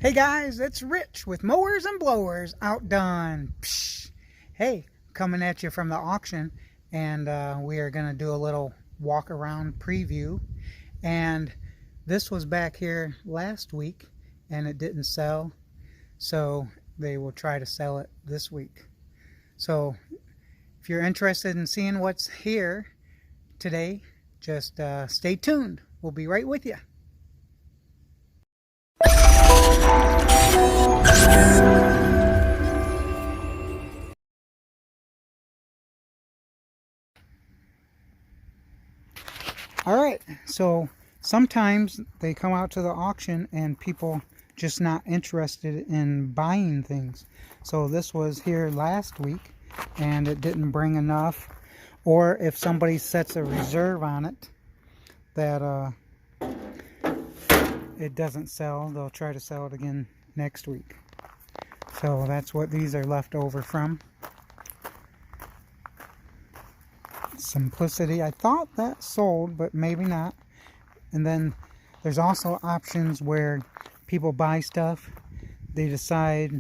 Hey guys, it's Rich with Mowers and Blowers OutDone. Psh. Hey, coming at you from the auction, and we are going to do a little walk around preview. And this was back here last week and it didn't sell, so they will try to sell it this week. So if you're interested in seeing what's here today, just stay tuned. We'll be right with you. Alright, so sometimes they come out to the auction and people just not interested in buying things. So this was here last week and it didn't bring enough, or if somebody sets a reserve on it that it doesn't sell, they'll try to sell it again next week. So that's what these are left over from. Simplicity, I thought that sold, but maybe not. And then there's also options where people buy stuff, they decide,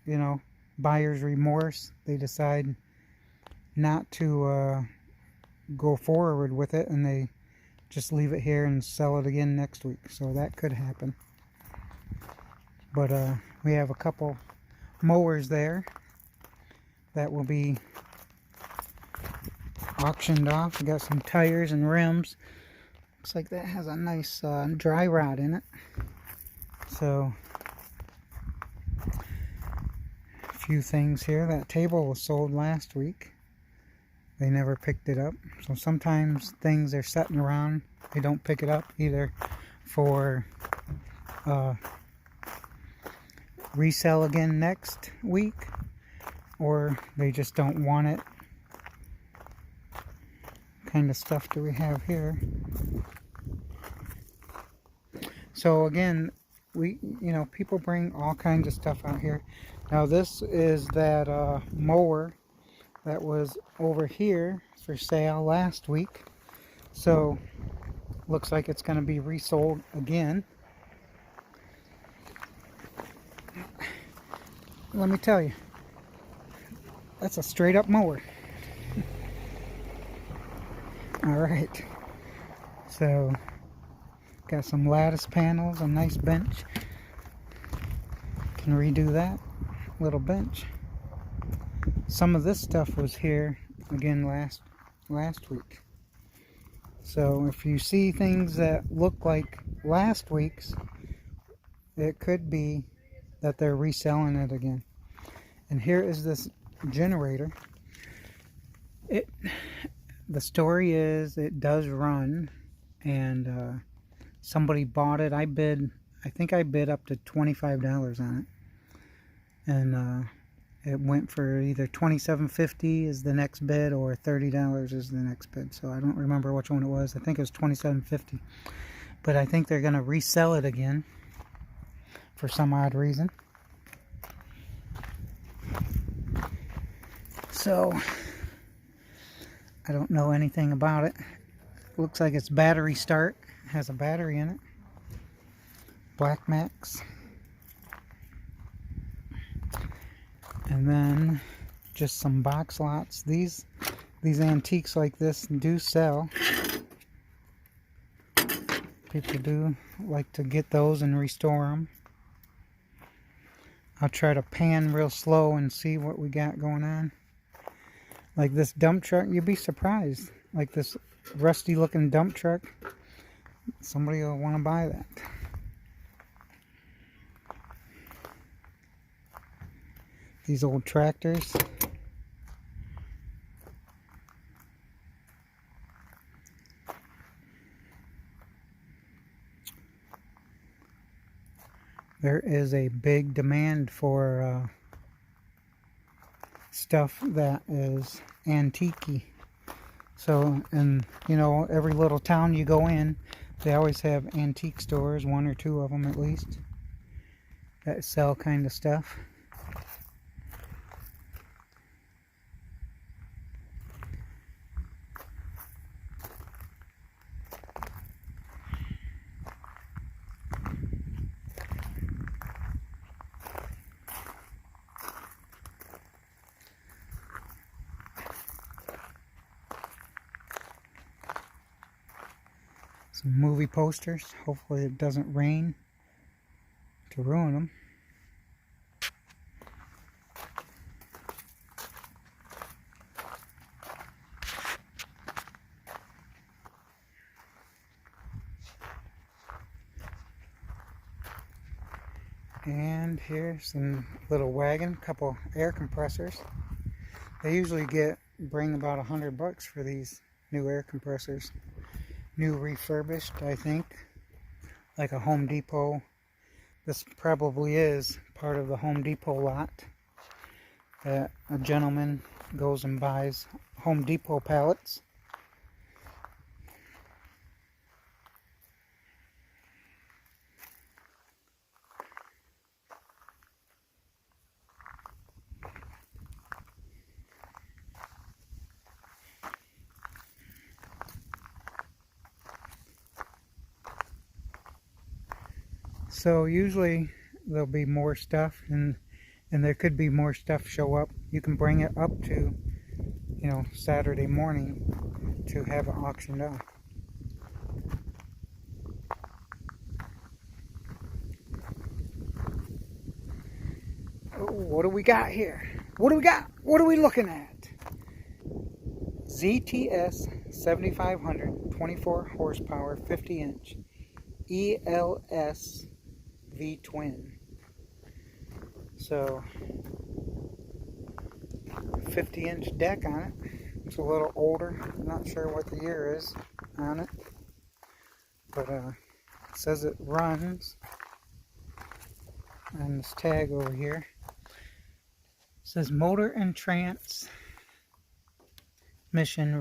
you know, buyer's remorse, they decide not to go forward with it, and they just leave it here and sell it again next week. So that could happen. But we have a couple mowers there that will be auctioned off. We got some tires and rims. Looks like that has a nice dry rot in it. So a few things here. That table was sold last week. They never picked it up. So sometimes things are sitting around, they don't pick it up either for resell again next week, or they just don't want it. Kind of stuff do we have here? So again, people bring all kinds of stuff out here. Now this is that mower that was over here for sale last week, so looks like it's going to be resold again. Let me tell you, that's a straight up mower. Alright, so got some lattice panels, a nice bench. Can redo that little bench. Some of this stuff was here again last week. So if you see things that look like last week's, it could be that they're reselling it again. And here is this generator. The story is it does run, and somebody bought it. I think I bid up to $25 on it, and it went for either $27.50 is the next bid or $30 is the next bid. So I don't remember which one it was. I think it was $27.50, but I think they're going to resell it again for some odd reason. So I don't know anything about it. Looks like it's battery start. It has a battery in it. Black Max. And then just some box lots. These antiques like this do sell. People do like to get those and restore them. I'll try to pan real slow and see what we got going on. Like this dump truck, you'd be surprised. Like this rusty looking dump truck, somebody will want to buy that. These old tractors. There is a big demand for stuff that is antique-y. So, and every little town you go in, they always have antique stores, one or two of them at least, that sell kind of stuff. Some movie posters. Hopefully it doesn't rain to ruin them. And here's some little wagon, couple air compressors. They usually bring about $100 for these new air compressors. New refurbished, I think, like a Home Depot. This probably is part of the Home Depot lot that a gentleman goes and buys Home Depot pallets. So usually there'll be more stuff, and there could be more stuff show up. You can bring it up to, you know, Saturday morning to have it auctioned off. Oh, what do we got here? What do we got? What are we looking at? ZTS 7500, 24 horsepower, 50 inch ELS V twin. So 50-inch deck on it. It's a little older. I'm not sure what the year is on it, but it says it runs on this tag over here. It says motor and transmission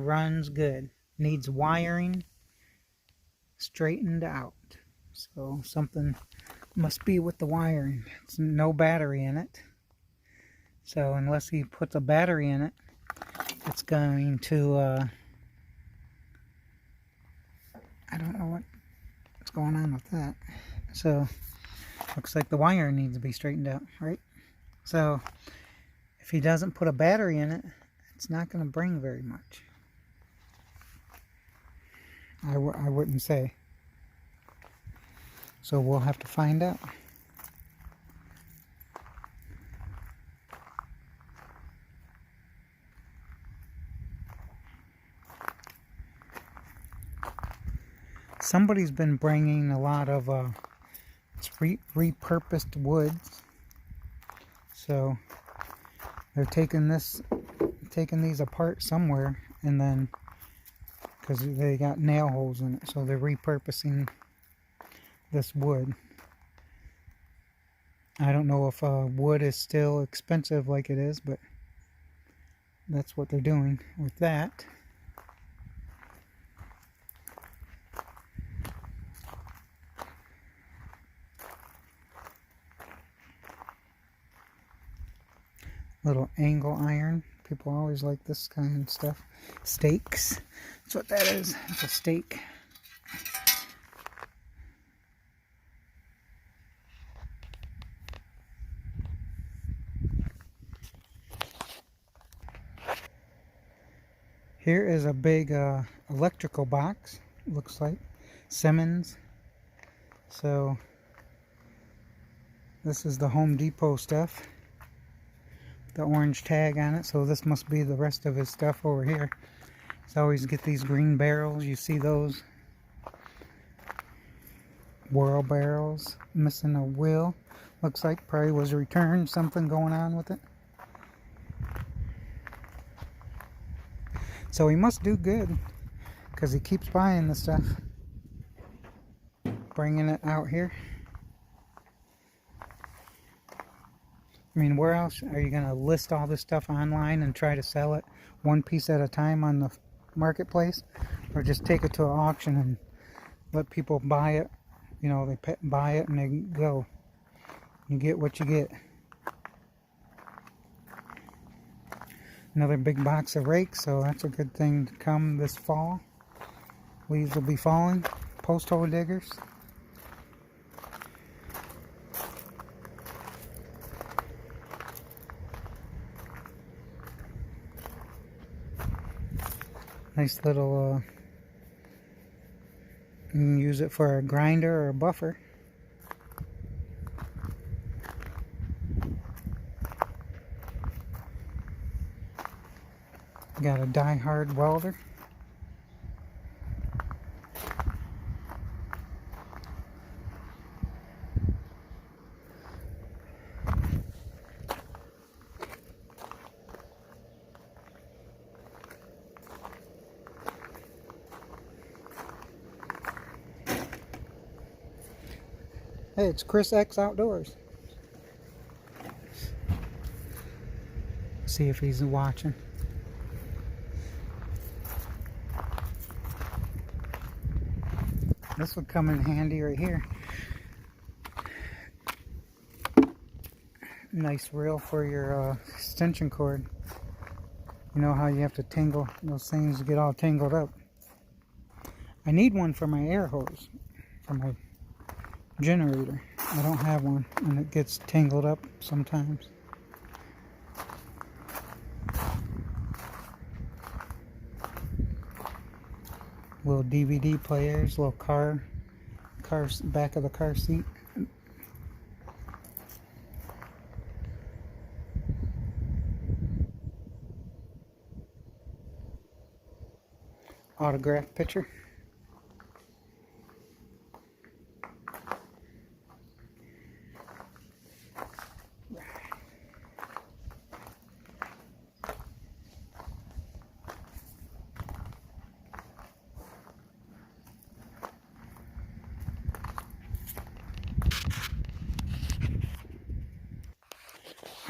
runs good. Needs wiring straightened out. So something must be with the wiring. It's no battery in it. So unless he puts a battery in it, it's going to, I don't know what's going on with that. So looks like the wiring needs to be straightened out, right? So if he doesn't put a battery in it, it's not going to bring very much. I wouldn't say. So we'll have to find out. Somebody's been bringing a lot of repurposed woods. So they're taking these apart somewhere, and then because they got nail holes in it, so they're repurposing this wood. I don't know if wood is still expensive like it is, but that's what they're doing with that. Little angle iron. People always like this kind of stuff. Stakes. That's what that is. It's a stake. Here is a big electrical box, looks like. Simmons. So this is the Home Depot stuff. The orange tag on it, so this must be the rest of his stuff over here. So always get these green barrels, you see those. Whirl barrels, missing a wheel. Looks like probably was returned, something going on with it. So he must do good, because he keeps buying the stuff. Bringing it out here. I mean, where else are you going to list all this stuff online and try to sell it one piece at a time on the marketplace? Or just take it to an auction and let people buy it? You know, they buy it and they go. You get what you get. Another big box of rakes, so that's a good thing to come this fall. Leaves will be falling. Post hole diggers. Nice little You can use it for a grinder or a buffer. Got a die-hard welder. Hey, it's Chris X Outdoors. See if he's watching. This would come in handy right here. Nice reel for your extension cord. You know how you have to tangle those things to get all tangled up. I need one for my air hose, for my generator. I don't have one, and it gets tangled up sometimes. Little DVD players, little car back of the car seat. Autograph picture.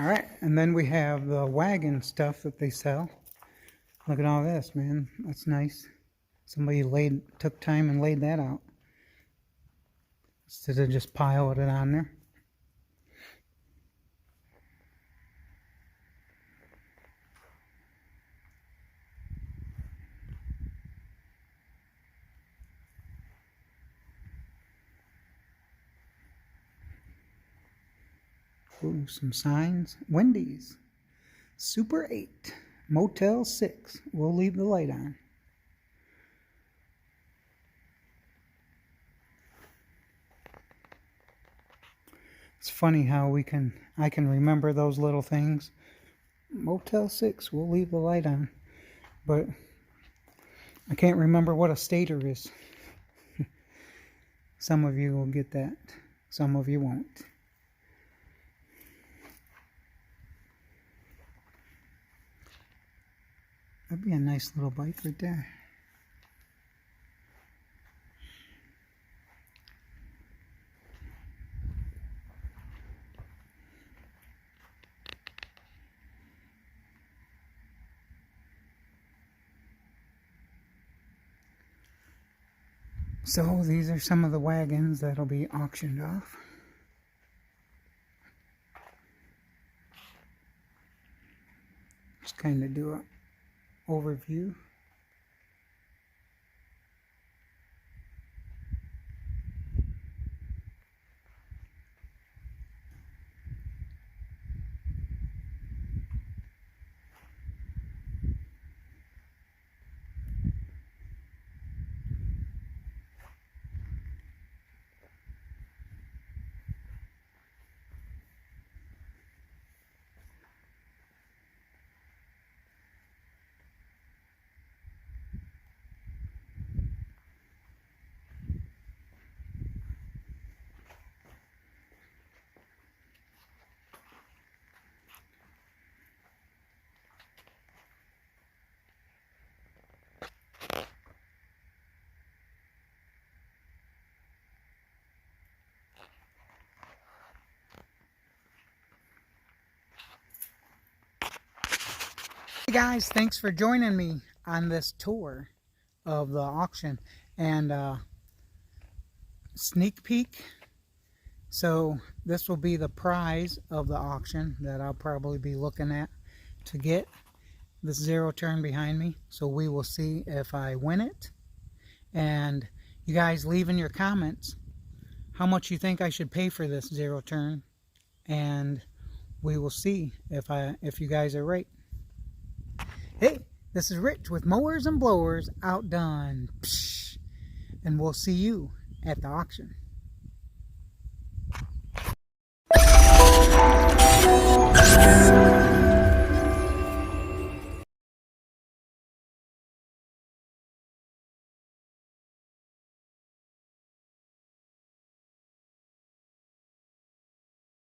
Alright, and then we have the wagon stuff that they sell. Look at all this, man. That's nice. Somebody took time and laid that out, instead of just piling it on there. Ooh, some signs. Wendy's, Super 8, Motel 6. We'll leave the light on. It's funny how I can remember those little things. Motel 6, we'll leave the light on. But I can't remember what a stator is. Some of you will get that. Some of you won't. That'd be a nice little bike right there. So these are some of the wagons that'll be auctioned off. Just kind of do an overview. Hey guys, thanks for joining me on this tour of the auction and sneak peek. So this will be the prize of the auction that I'll probably be looking at to get this zero turn behind me. So we will see if I win it. And you guys leave in your comments how much you think I should pay for this zero turn, and we will see if you guys are right. Hey, this is Rich with Mowers and Blowers OutDone. Psh, and we'll see you at the auction.